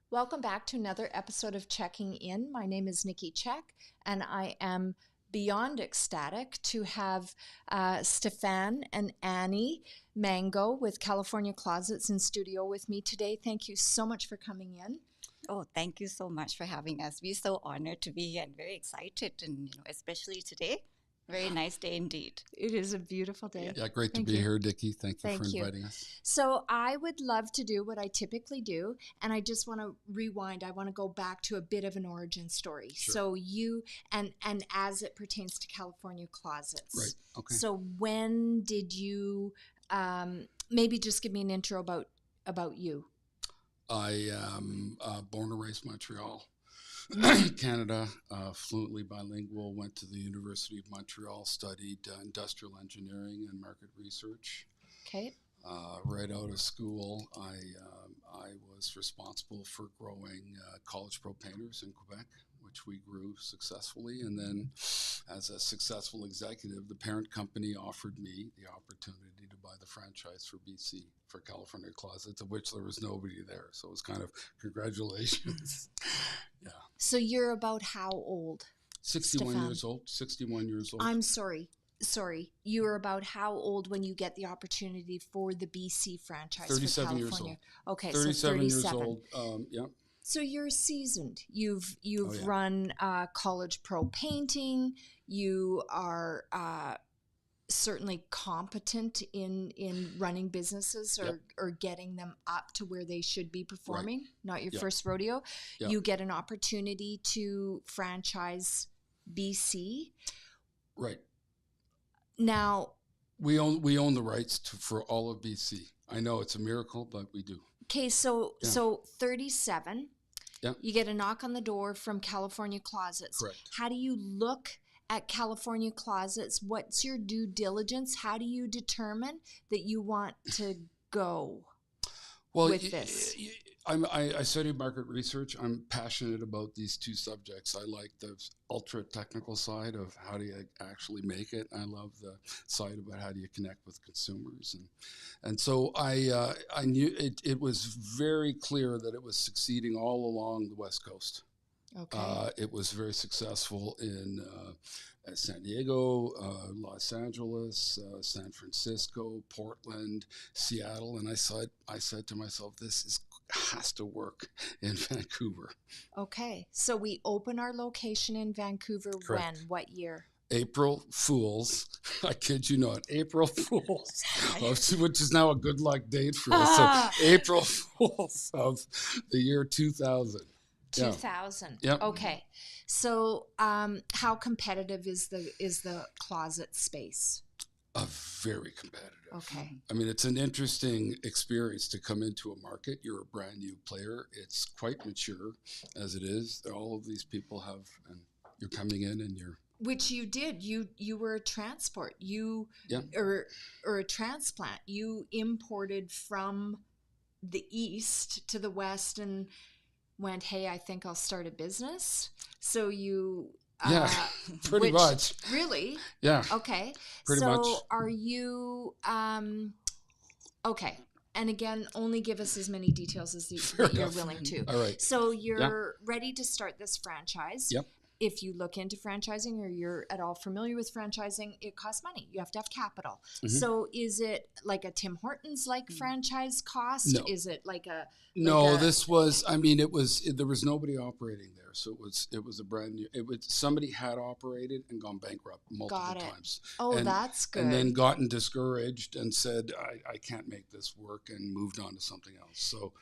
Welcome back to another episode of Checking In. My name is Nikki Check, and I am beyond ecstatic to have Stephan and Annie Maingot with California Closets in studio with me today. Thank you so much for coming in. Oh, thank you so much for having us. We're so honored to be here and very excited, and especially today. Very nice day indeed. It is a beautiful day. Yeah, great to Thank be you. here, Dickie. Thank you for Thank you. inviting us. So I would love to do what I typically do, and I just want to rewind. I want to go back to a bit of an origin story. Sure. So you and as it pertains to California Closets. Right. Okay. So when did you maybe just give me an intro about you? I am born and raised Montreal, Canada, fluently bilingual, went to the University of Montreal, studied industrial engineering and market research. Okay. Right out of school, I was responsible for growing college pro painters in Quebec, which we grew successfully. And then as a successful executive, the parent company offered me the opportunity to buy the franchise for BC, for California Closets, of which there was nobody there. So it was kind of congratulations. Yeah. So you're about how old? 61 Stephan? years old, 61 years old. I'm sorry. You were about how old when you get the opportunity for the BC franchise 37 for years California? old. Okay, 37 so 37 years old. Yeah. So you're seasoned. You've Oh, yeah. run college pro painting. You are certainly competent in running businesses Yep. or getting them up to where they should be performing. Right. Not your Yep. first rodeo. Yep. You get an opportunity to franchise BC. Right. Now, We own the rights for all of BC. I know it's a miracle, but we do. okay, so Yeah. so 37. Yeah. You get a knock on the door from California Closets. Correct. How do you look at California Closets? What's your due diligence? How do you determine that you want to go Well, with this? I study market research. I'm passionate about these two subjects. I like the ultra technical side of how do you actually make it. I love the side about how do you connect with consumers, and so I knew it was very clear that it was succeeding all along the West Coast. Okay. It was very successful in San Diego, Los Angeles, San Francisco, Portland, Seattle, and I said to myself, this has to work in Vancouver. Okay. So we open our location in Vancouver Correct. when? What year? April Fools, I kid you not, April Fools, which is now a good luck date for us. So April Fools of the year 2000. 2000. Yep. Okay. So how competitive is the closet space? Very competitive. Okay. I mean, it's an interesting experience to come into a market. You're a brand new player. It's quite mature as it is. All of these people have, and you're coming in and you're. Which you did. You were a transport. You Yeah. or a transplant. You imported from the east to the west and went, hey, I think I'll start a business. So you Yeah, pretty much. Really? Yeah. Okay. Pretty so much. are you okay. And again, only give us as many details as Fair you're enough. willing to. All right. So you're ready to start this franchise. Yep. If you look into franchising or you're at all familiar with franchising, it costs money. You have to have capital. Mhm. So is it like a Tim Hortons like franchise cost? No. Is it like a No, a- this was. I mean, there was nobody operating there, so it was a brand new. Somebody had operated and gone bankrupt multiple Got it. times. Oh, and, that's good. And then gotten discouraged and said, I can't make this work, and moved on to something else. So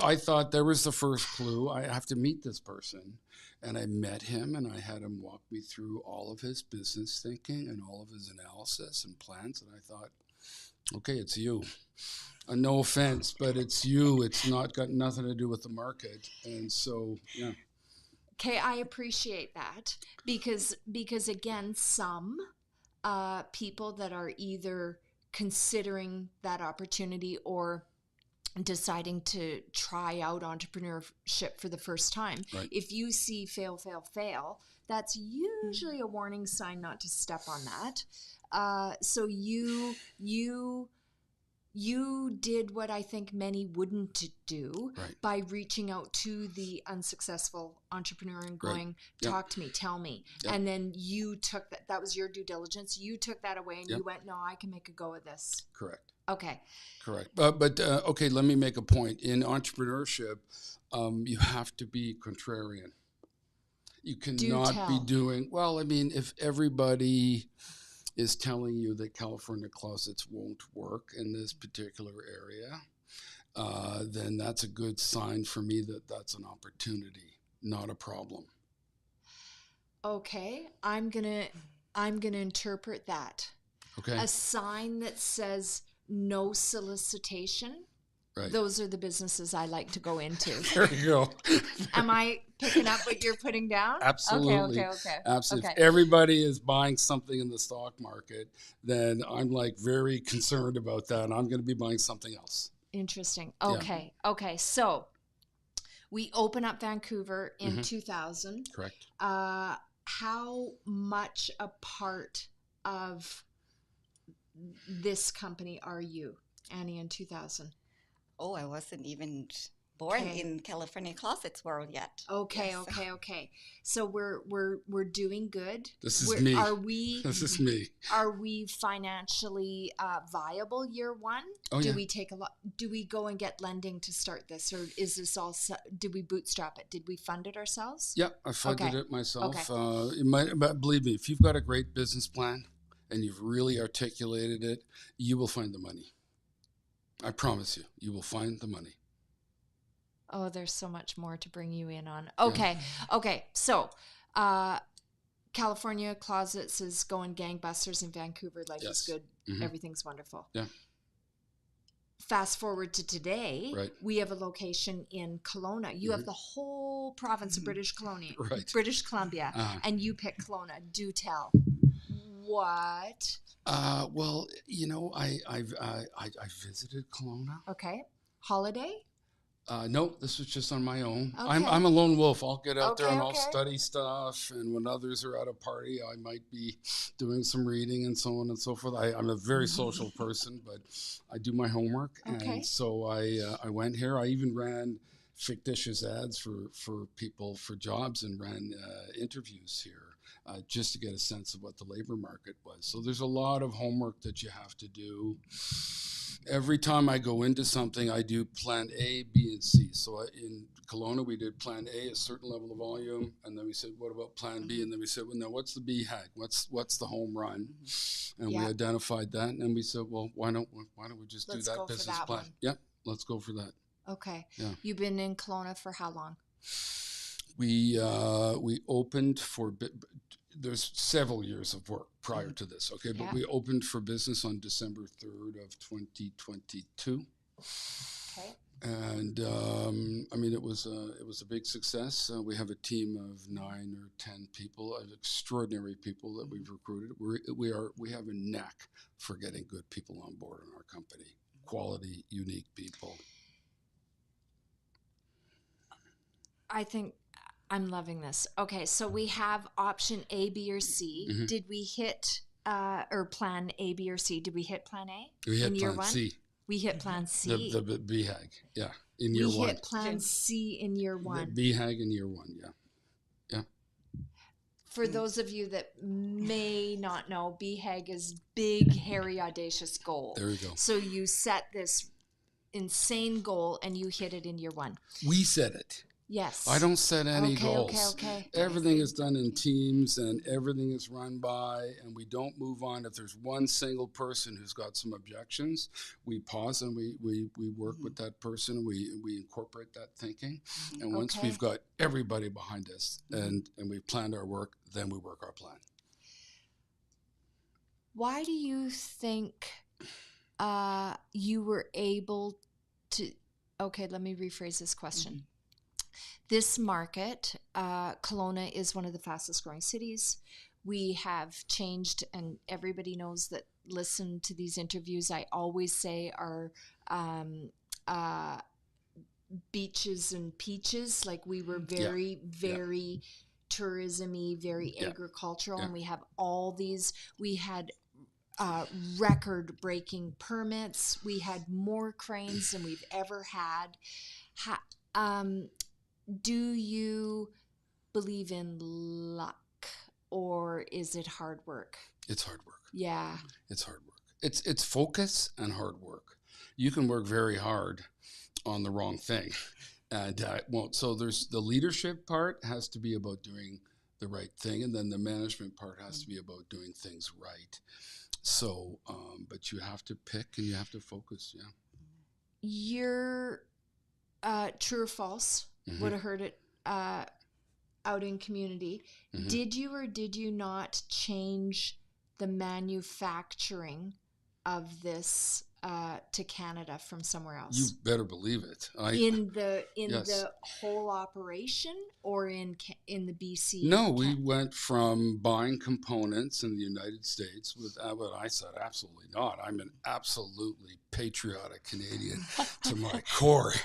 I thought there was the first clue. I have to meet this person. And I met him and I had him walk me through all of his business thinking and all of his analysis and plans. And I thought, okay, it's you. No offense, but it's you. It's not got nothing to do with the market. And so, yeah. Okay, I appreciate that because again, some people that are either considering that opportunity or deciding to try out entrepreneurship for the first time. Right. If you see fail, that's usually a warning sign not to step on that. So you you did what I think many wouldn't do Right. by reaching out to the unsuccessful entrepreneur and going, Yep. talk to me, tell me. Yep. And then you took that was your due diligence. You took that away and Yep. you went, no, I can make a go of this. Correct. Okay. Correct. But okay, let me make a point. In entrepreneurship, you have to be contrarian. You cannot be doing, well, I mean, if everybody is telling you that California closets won't work in this particular area, then that's a good sign for me that that's an opportunity, not a problem. Okay, I'm gonna interpret that. Okay. A sign that says no solicitation. Right. Those are the businesses I like to go into. There you go. Am I picking up what you're putting down? Absolutely. Okay. Absolutely. Okay. If everybody is buying something in the stock market, then I'm like very concerned about that. I'm going to be buying something else. Interesting. Okay. Yeah. Okay. So we open up Vancouver in 2000. Correct. How much a part of this company are you, Annie, in 2000? Oh, I wasn't even born in California Closets world yet. Okay, yes. Okay. So we're doing good. This is me. Are we? This is me. Are we financially viable year one? Oh, do we take a lot? Do we go and get lending to start this, or is this all? Did we bootstrap it? Did we fund it ourselves? Yeah, I funded it myself. Okay. But believe me, if you've got a great business plan and you've really articulated it, you will find the money. I promise you, you will find the money. Oh, there's so much more to bring you in on. Okay. Yeah. Okay. So, California Closets is going gangbusters in Vancouver. Life is good. Mm-hmm. Everything's wonderful. Yeah. Fast forward to today, right. We have a location in Kelowna. You have the whole province of British Columbia, and you pick Kelowna. Do tell. What? Well, you know, I visited Kelowna. Okay. Holiday? No, this was just on my own. Okay. I'm a lone wolf. I'll get out there and I'll study stuff. And when others are at a party, I might be doing some reading and so on and so forth. I'm a very social person, but I do my homework. Okay. And so I went here. I even ran fictitious ads for people for jobs and ran interviews here. Just to get a sense of what the labor market was. So there's a lot of homework that you have to do. Every time I go into something, I do plan A, B, and C. So in Kelowna, we did plan A, a certain level of volume, and then we said, what about plan B? And then we said, well, now what's the BHAG? What's the home run? And we identified that, and we said, well, why don't we just do that business plan? Yep, let's go for that. Okay. Yeah. You've been in Kelowna for how long? We opened for there's several years of work prior to this, okay? But we opened for business on December 3rd of 2022. Okay. And I mean, it was a big success. We have a team of 9 or 10 people, extraordinary people that we've recruited. We have a knack for getting good people on board in our company, quality, unique people. I think I'm loving this. Okay, so we have option A, B, or C. Mm-hmm. Did we hit or plan A, B, or C? Did we hit plan A? We hit plan C. We hit plan C. The BHAG, yeah, in year one. We hit plan C in year one. The BHAG in year one, yeah. For those of you that may not know, BHAG is big, hairy, audacious goal. There you go. So you set this insane goal and you hit it in year one. We set it. Yes. I don't set any goals. Okay. Everything is done in teams and everything is run by, and we don't move on. If there's one single person who's got some objections, we pause and we work with that person. We incorporate that thinking. And once we've got everybody behind us and we've planned our work, then we work our plan. Why do you think you were able to, let me rephrase this question. Mm-hmm. This market, Kelowna is one of the fastest growing cities. We have changed, and everybody knows that listen to these interviews. I always say our beaches and peaches, like we were very tourism-y, very agricultural, and we have all these. We had record-breaking permits. We had more cranes than we've ever had. Do you believe in luck, or is it hard work? It's hard work. Yeah. It's hard work. It's focus and hard work. You can work very hard on the wrong thing, and it won't. So there's the leadership part has to be about doing the right thing, and then the management part has to be about doing things right. So, but you have to pick and you have to focus. Yeah. You're true or false? Would have heard it out in community. Did you or did you not change the manufacturing of this to Canada from somewhere else? You better believe it. In the Yes. whole operation, or in the BC? No, we went from buying components in the United States with what I said, absolutely not. I'm an absolutely patriotic Canadian to my core.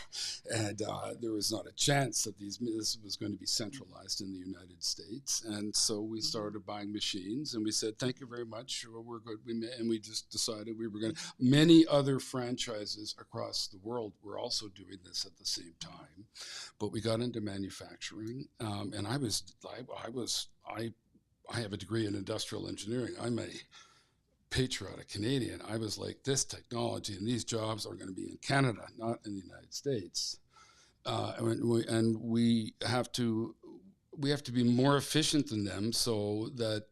And there was not a chance that this was going to be centralized in the United States. And so we started buying machines and we said, thank you very much. We're good. And we just decided we were going to. Many other franchises across the world were also doing this at the same time. But we got into manufacturing. And I have a degree in industrial engineering. I'm a patriotic Canadian. I was like, this technology and these jobs are going to be in Canada, not in the United States. And we have to be more efficient than them, so that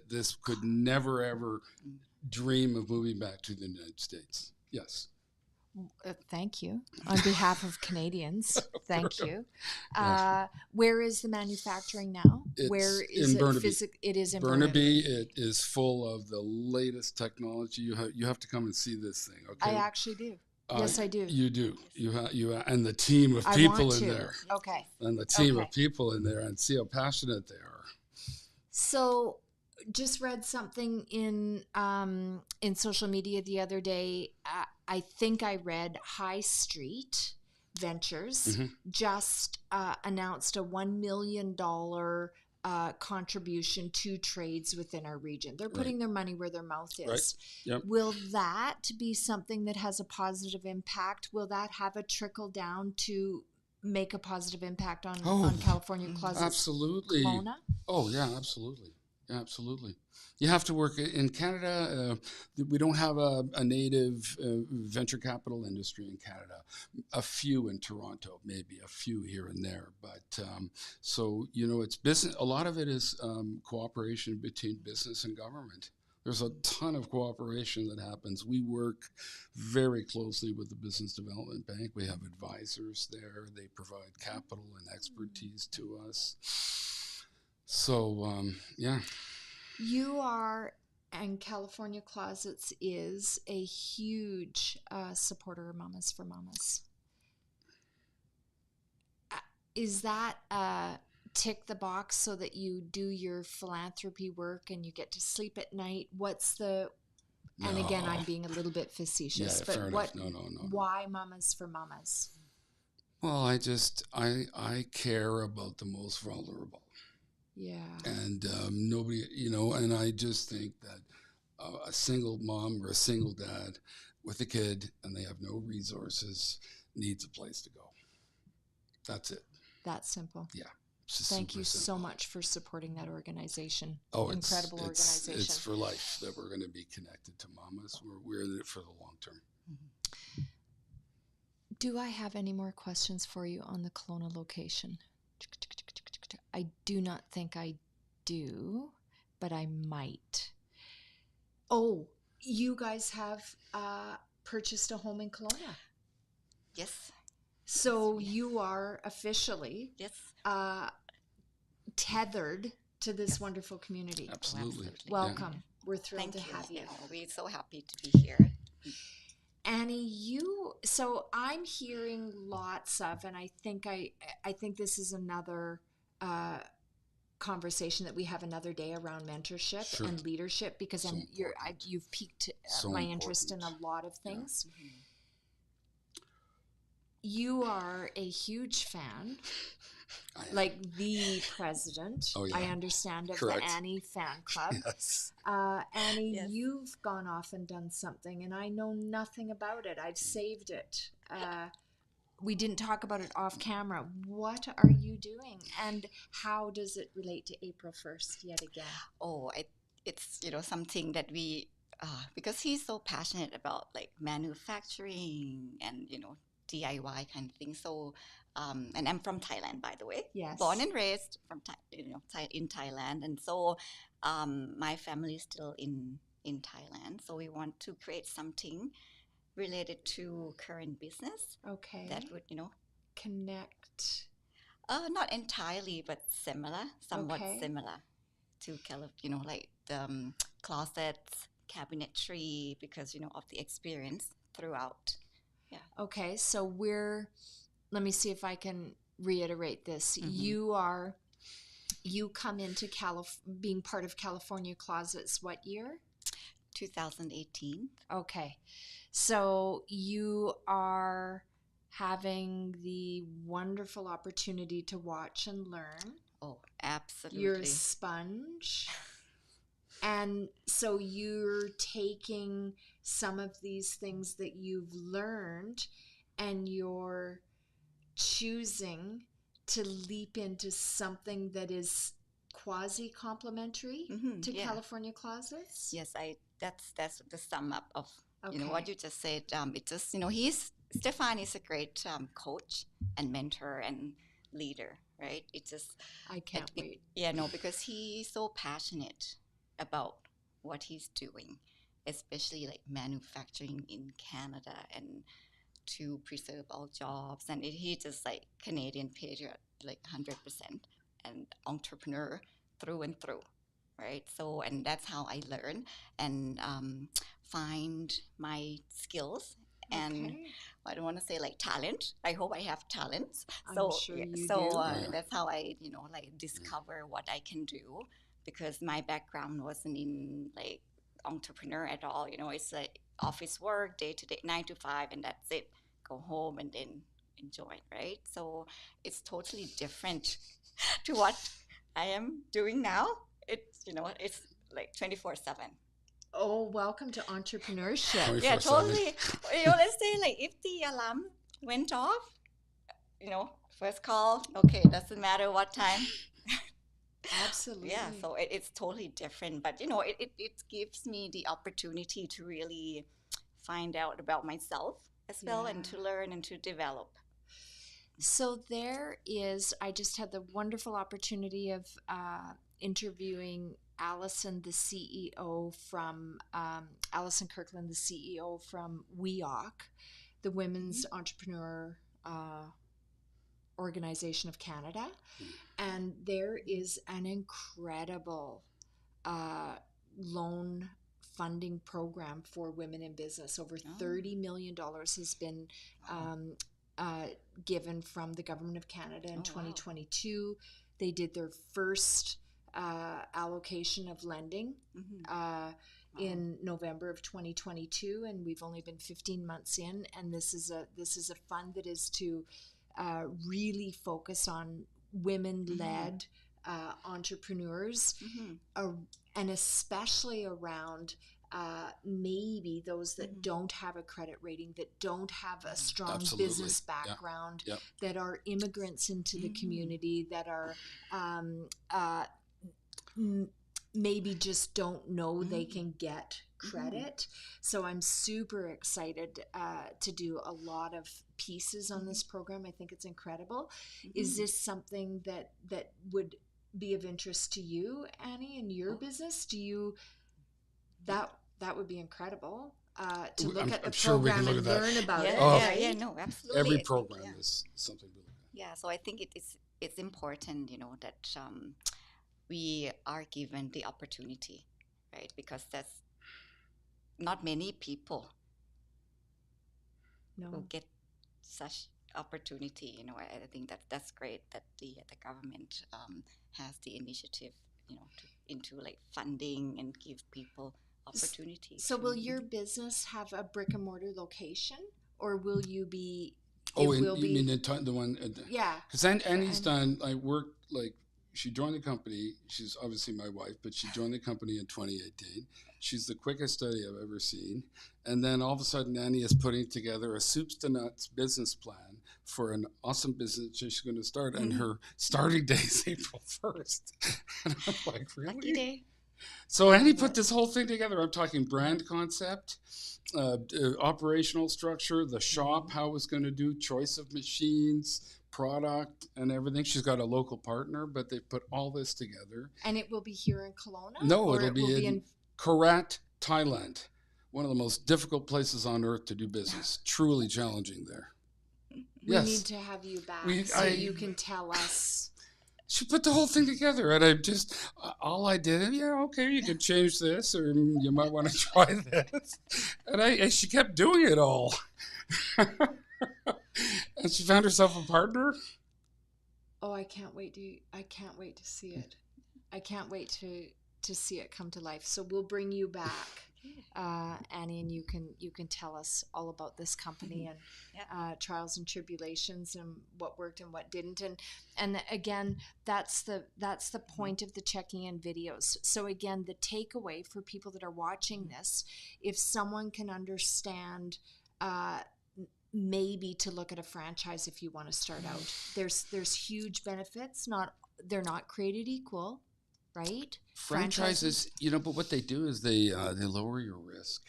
this could never ever dream of moving back to the United States. Yes. Thank you. On behalf of Canadians, thank you. Yeah. Where is the manufacturing now? It's Where is in it? Burnaby. It is in Burnaby. It is full of the latest technology. You have to come and see this thing. Okay. I actually do. Yes, I do. You do. You and the team of I people want in to. there. Okay. And the team Okay. of people in there, and see how passionate they are. So, just read something in social media the other day. I think I read High Street Ventures just announced a $1 million contribution to trades within our region. They're putting their money where their mouth is. Right. Yep. Will that be something that has a positive impact? Will that have a trickle down to make a positive impact on California Closets? Absolutely. Kelowna? Oh, yeah, absolutely. Yeah, absolutely. You have to work in Canada. We don't have a native venture capital industry in Canada. A few in Toronto, maybe a few here and there. But so, it's business. A lot of it is cooperation between business and government. There's a ton of cooperation that happens. We work very closely with the Business Development Bank. We have advisors there. They provide capital and expertise to us. So, yeah. You are, and California Closets is a huge supporter of Mamas for Mamas. Is that tick the box so that you do your philanthropy work and you get to sleep at night? What's the... And again, I'm being a little bit facetious, but fair enough. No. Why Mamas for Mamas? Well, I care about the most vulnerable. Yeah. And nobody, and I just think that a single mom or a single dad with a kid and they have no resources needs a place to go. That's it. That's simple. Yeah. Thank you so simple. much for supporting that organization. Oh, incredible organization. It's for life that we're going to be connected to Mamas. We're in it for the long term. Mm-hmm. Do I have any more questions for you on the Kelowna location? I do not think I do, but I might. Oh, you guys have purchased a home in Kelowna. Yes. So you are officially tethered to this wonderful community. Absolutely. Welcome. Yeah. We're thrilled Thank to you. have you. We're so happy to be here. Annie, so I'm hearing lots of, and I think this is another conversation that we have another day around mentorship and leadership, because you've piqued my interest in a lot of things. Yeah. Mm-hmm. You are a huge fan I am. like the president, Oh, yeah. I understand, of Correct. the Annie fan club. Yes. Annie, Yes. you've gone off and done something, and I know nothing about it. I've saved it. We didn't talk about it off camera. What are you doing, and how does it relate to April 1st yet again? Oh, it's something that we because he's so passionate about like manufacturing and DIY kind of thing. So, and I'm from Thailand, by the way. Yes. Born and raised from in Thailand, and so my family is still in Thailand. So we want to create something related to current business Okay. that would Connect. not entirely, but similar, somewhat Okay. similar to kind of, like the closets, cabinetry, because, of the experience throughout. Yeah. Okay, so let me see if I can reiterate this. Mhm. You come into being part of California Closets what year? 2018. Okay. So you are having the wonderful opportunity to watch and learn. Oh, absolutely. You're a sponge. And so you're taking some of these things that you've learned and you're choosing to leap into something that is quasi complementary to Yeah. California Closets? Yes, that's the sum up of Okay. what you just said. It just Stefan is a great coach and mentor and leader, right? It just I can't wait. Yeah, no, because he's so passionate about what he's doing, especially like manufacturing in Canada and to preserve our jobs. And he just like Canadian patriot, like 100%, and entrepreneur through and through, right? So, and that's how I learn and find my skills. And Okay. I don't want to say like talent. I hope I have talents. I'm So, sure you do. Oh, yeah. that's how I, like discover what I can do, because my background wasn't in like entrepreneur at all. It's like office work, day to day, 9 to 5, and that's it. Go home and then enjoy, right? So it's totally different to what I am doing now. It's like 24/7. Oh, welcome to entrepreneurship. 24/7. Yeah, totally. Let's say like if the alarm went off, first call, okay, doesn't matter what time. Absolutely. Yeah, so it's totally different, but it gives me the opportunity to really find out about myself as well, and Yeah. to learn and to develop. So I just had the wonderful opportunity of interviewing Allison, the CEO from, Allison Kirkland, the CEO from WEOC, the Women's Entrepreneur Organization of Canada. And there is an incredible loan funding program for women in business. Over $30 million has been given from the Government of Canada in 2022. They did their first allocation of lending in November of 2022, and we've only been 15 months in. And this is a fund that is to really focus on women-led entrepreneurs, and especially around maybe those that don't have a credit rating, that don't have a strong Absolutely. business background, Yep. that are immigrants into the community, that are maybe just don't know they can get credit. So I'm super excited to do a lot of pieces on this program. I think it's incredible. Is this something that would be of interest to you, Annie, in your business? Do you that would be incredible to look at the program and learn about it. Yeah, no, absolutely. Every program is something to look at. Yeah, so I think it's important, that we are given the opportunity, right? Because that's not many people who get such opportunity. I think that's great that the government has the initiative, into like funding and give people opportunities. So will your business have a brick and mortar location, or will you be Oh, It and will you be, mean the one? yeah. Because Annie's done like work like she joined the company. She's obviously my wife, but she joined the company in 2018. She's the quickest study I've ever seen. And then all of a sudden, Annie is putting together a soups to nuts business plan for an awesome business she's going to start. And her starting day is April 1st. And I'm like, Lucky really? day. So Annie Love put it. this whole thing together. I'm talking brand concept, operational structure, the shop, how it's going to do, choice of machines, product, and everything. She's got a local partner, but they put all this together. And it will be here in Kelowna? No, or it'll it will be in Korat, Thailand, one of the most difficult places on earth to do business. Truly challenging there. We Yes. need to have you back so you can tell us. She put the whole thing together, and I just all I did, yeah, okay, you could change this, or you might want to try this, and she kept doing it all, and she found herself a partner. Oh, I can't wait to see it. I can't wait to see it come to life. So we'll bring you back, Annie, and you can tell us all about this company and trials and tribulations and what worked and what didn't. And again, that's the point of the checking in videos. So again, the takeaway for people that are watching this, if someone can understand, maybe to look at a franchise if you want to start out, there's huge benefits. They're not created equal. Right? Franchises, but what they do is they lower your risk.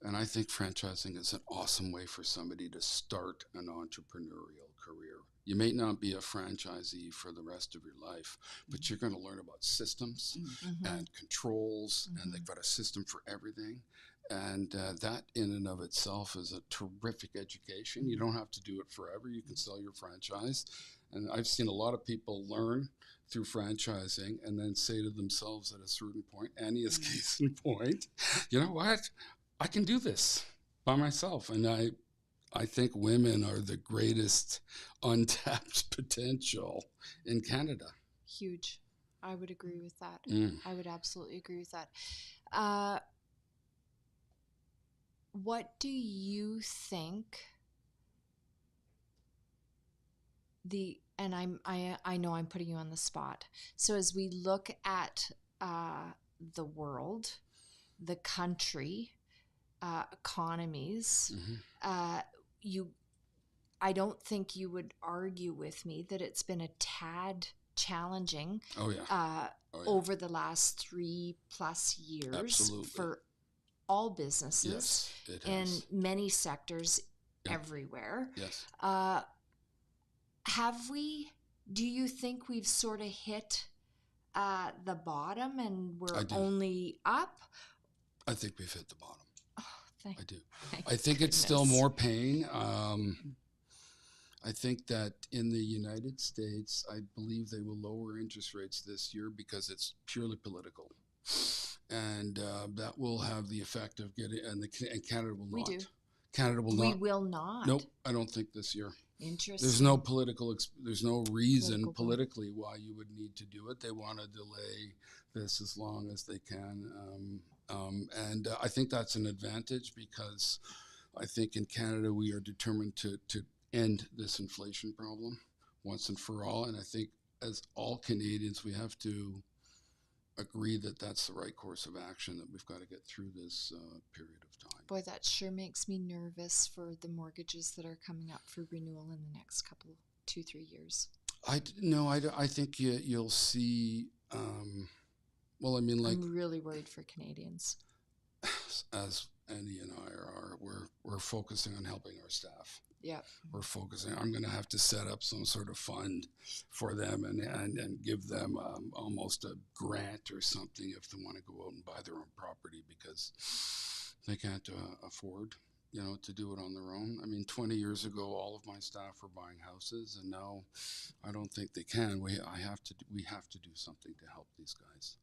And I think franchising is an awesome way for somebody to start an entrepreneurial career. You may not be a franchisee for the rest of your life, but you're going to learn about systems and controls, and they've got a system for everything. And that in and of itself is a terrific education. You don't have to do it forever. You can sell your franchise. And I've seen a lot of people learn through franchising and then say to themselves at a certain point, Annie is case in point, you know what? I can do this by myself. And I think women are the greatest untapped potential in Canada. Huge. I would agree with that. I would absolutely agree with that. What do you think and I know I'm putting you on the spot. So as we look at the world, the country, economies, I don't think you would argue with me that it's been a tad challenging over the last 3+ years. Absolutely. For all businesses in many sectors everywhere. Yes. Do you think we've sort of hit the bottom and we're only up? I think we've hit the bottom. Oh, I do. I think it's still more pain. I think that in the United States, I believe they will lower interest rates this year because it's purely political. And that will have the effect of getting, and Canada will not. We do. Canada will not. We will not. Nope, I don't think this year. Interesting. There's no reason politically why you would need to do it. They want to delay this as long as they can. And I think that's an advantage because I think in Canada we are determined to end this inflation problem once and for all. And I think as all Canadians, we have to agree that that's the right course of action, that we've got to get through this period of time. Boy, that sure makes me nervous for the mortgages that are coming up for renewal in the next 2-3 years. I think you'll see. I'm really worried for Canadians. As Andy and I are, we're focusing on helping our staff. Yeah, we're focusing. I'm going to have to set up some sort of fund for them and give them almost a grant or something if they want to go out and buy their own property because they can't afford, to do it on their own. I mean, 20 years ago, all of my staff were buying houses, and now I don't think they can. We have to do something to help these guys.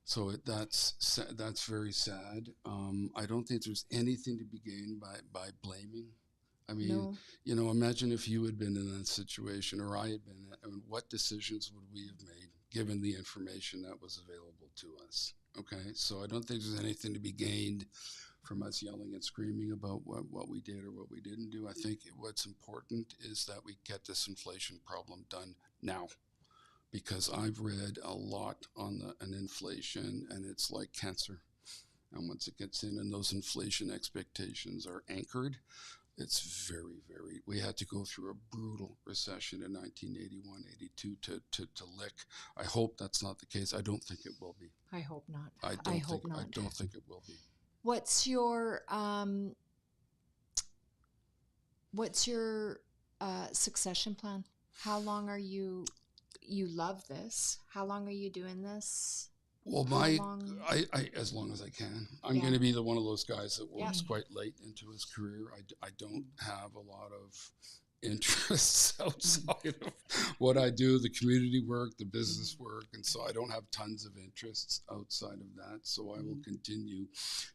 So that's very sad. I don't think there's anything to be gained by blaming. I mean, imagine if you had been in that situation or I had been. What decisions would we have made given the information that was available to us? Okay, so I don't think there's anything to be gained from us yelling and screaming about what we did or what we didn't do. I think what's important is that we get this inflation problem done now, because I've read a lot on inflation, and it's like cancer. And once it gets in and those inflation expectations are anchored, it's very, very, we had to go through a brutal recession in 1981, 82 to lick. I hope that's not the case. I don't think it will be. I hope not. I don't think it will be. What's your succession plan? How long are you love this? How long are you doing this? Well, I as long as I can. I'm going to be one of those guys that works quite late into his career. I don't have a lot of interests outside of what I do, the community work, the business work, and so I don't have tons of interests outside of that. So I will continue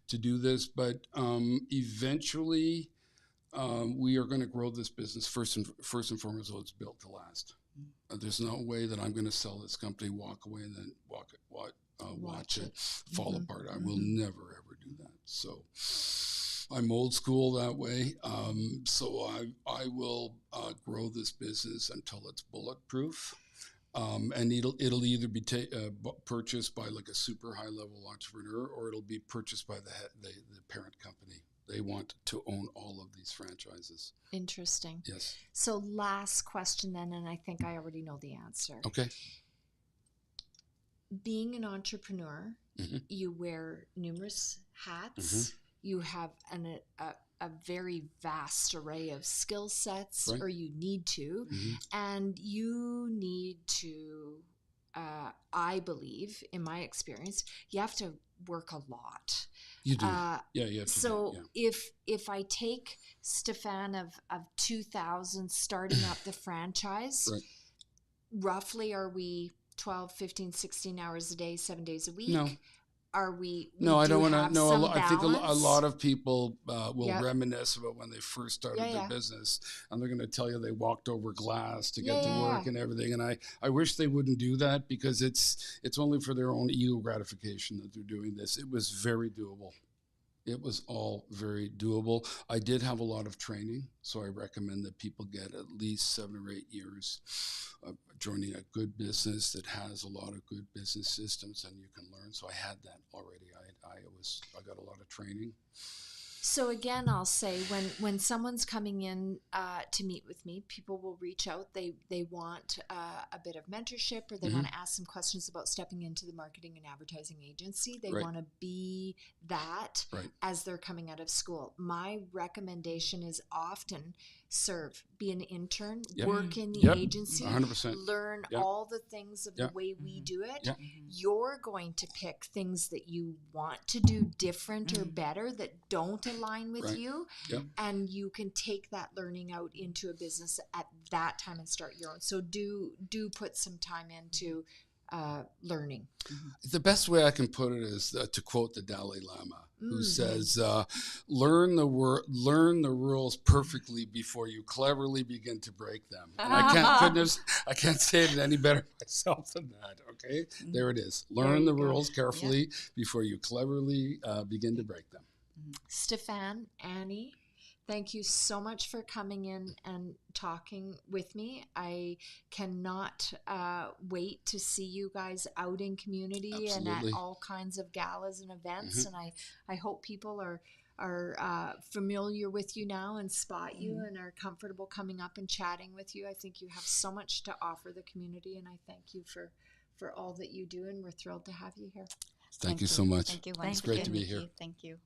to do this, but eventually we are going to grow this business first and foremost. So it's built to last. There's no way that I'm going to sell this company, walk away, and then watch it fall apart. I will never ever do that. So I'm old school that way. So I will grow this business until it's bulletproof, and it'll either be purchased by like a super high level entrepreneur, or it'll be purchased by the parent company. They want to own all of these franchises. Interesting. Yes. So last question then, and I think I already know the answer. Okay. Being an entrepreneur, you wear numerous hats. You have a very vast array of skill sets, or you need to, and you need to, I believe, in my experience, you have to work a lot. You do. You have to. So if I take Stephan of 2000 starting up the franchise, roughly are we 12, 15, 16 hours a day, 7 days a week? No. Are we? No, I don't want to. No, I think a balance? lot of people will reminisce about when they first started their business, and they're going to tell you they walked over glass to get to work and everything. And I wish they wouldn't do that, because it's only for their own ego gratification that they're doing this. It was very doable. It was all very doable. I did have a lot of training, so I recommend that people get at least 7 or 8 years joining a good business that has a lot of good business systems, and you can learn. So I had that already. I got a lot of training. So again, I'll say when someone's coming in to meet with me, people will reach out. They want a bit of mentorship, or they want to ask some questions about stepping into the marketing and advertising agency. They want to be that as they're coming out of school. My recommendation is often be an intern, work in the agency, 100%. learn all the things of the way we do it. You're going to pick things that you want to do different or better that don't align with you, and you can take that learning out into a business at that time and start your own. So do put some time into learning. The best way I can put it is to quote the Dalai Lama, who says, learn the rules perfectly before you cleverly begin to break them. And I can't say it any better myself than that. Okay, there it is. Learn the rules carefully before you cleverly begin to break them. Stephan, Annie, thank you so much for coming in and talking with me. I cannot wait to see you guys out in community and at all kinds of galas and events. And I hope people are familiar with you now and spot you and are comfortable coming up and chatting with you. I think you have so much to offer the community, and I thank you for all that you do, and we're thrilled to have you here. Thank you so much. Thank you. It's great to be here. Thank you.